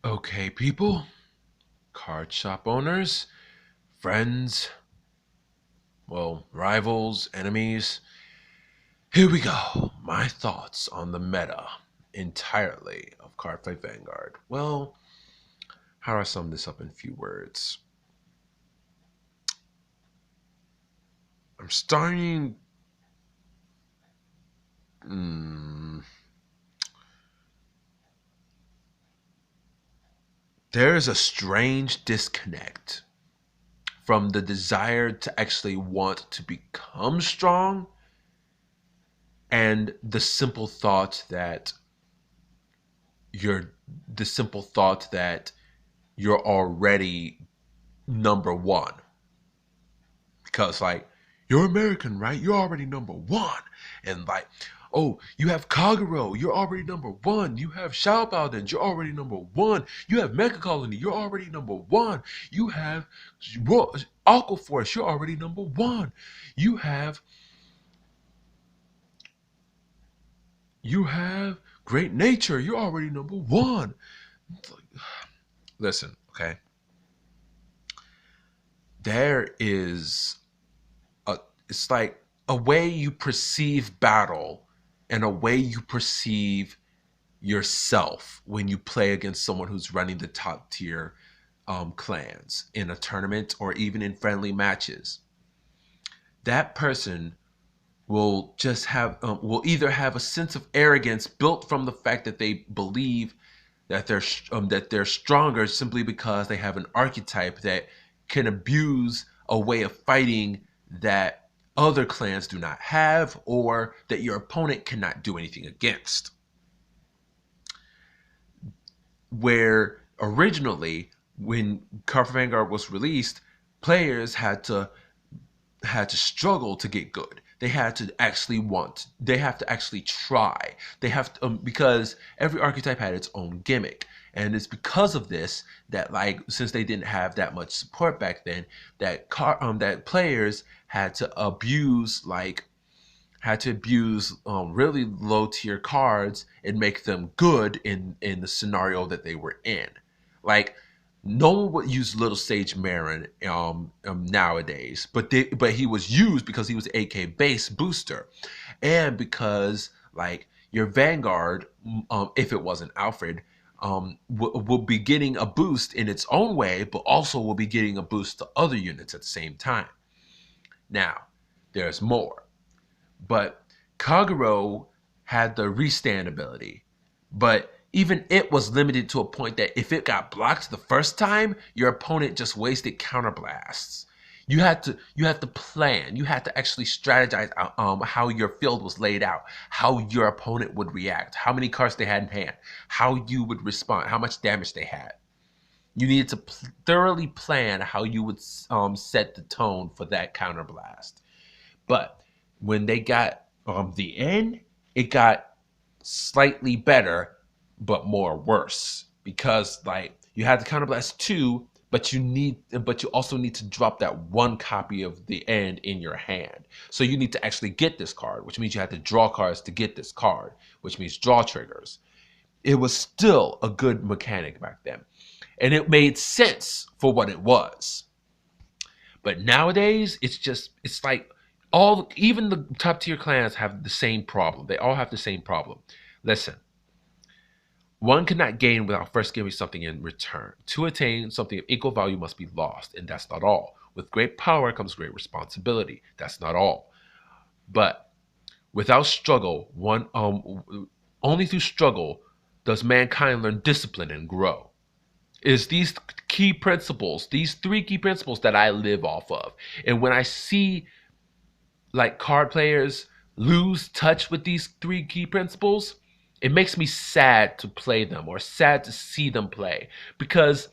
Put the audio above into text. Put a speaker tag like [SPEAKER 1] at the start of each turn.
[SPEAKER 1] Okay, people, card shop owners, friends, well, rivals, enemies. Here we go. My thoughts on the meta entirely of Cardfight Vanguard. Well, how do I sum this up in a few words? I'm starting. Mm, there's a strange disconnect from the desire to actually want to become strong and you're the simple thought that you're already number one. Because like, you're American, right? You're already number one. And like, oh, you have Kagero, you're already number one. You have Xiaobaodens, you're already number one. You have Mega Colony, you're already number one. You have Aqua Force, you're already number one. You have you have Great Nature, you're already number one. Listen, okay. There is it's like a way you perceive battle and a way you perceive yourself when you play against someone who's running the top tier clans in a tournament or even in friendly matches. That person will either have a sense of arrogance built from the fact that they believe that they're stronger simply because they have an archetype that can abuse a way of fighting that other clans do not have or that your opponent cannot do anything against. Where originally, when Card for Vanguard was released, players had to struggle to get good. They had to actually want. They have to actually try. They have to, because every archetype had its own gimmick, and it's because of this that, like, since they didn't have that much support back then, that players had to abuse really low tier cards and make them good in the scenario that they were in. Like, no one would use Little Sage Marin nowadays, but he was used because he was AK base booster, and because like your Vanguard, if it wasn't Alfred, will be getting a boost in its own way, but also will be getting a boost to other units at the same time. Now, there's more. But Kagero had the restand ability. But even it was limited to a point that if it got blocked the first time, your opponent just wasted counterblasts. You had to plan. You had to actually strategize how your field was laid out, how your opponent would react, how many cards they had in hand, how you would respond, how much damage they had. You needed to thoroughly plan how you would set the tone for that counterblast. But when they got the end, it got slightly better, but more worse because like you had the counterblast two, but you also need to drop that one copy of the end in your hand. So you need to actually get this card, which means you have to draw cards to get this card, which means draw triggers. It was still a good mechanic back then, and it made sense for what it was. But nowadays, it's like even the top tier clans have the same problem. They all have the same problem. Listen, one cannot gain without first giving something in return. To attain something of equal value must be lost, and that's not all. With great power comes great responsibility. That's not all. But without struggle, one only through struggle does mankind learn discipline and grow. Is these key principles, these three key principles that I live off of. And when I see like card players lose touch with these three key principles, it makes me sad to play them or sad to see them play because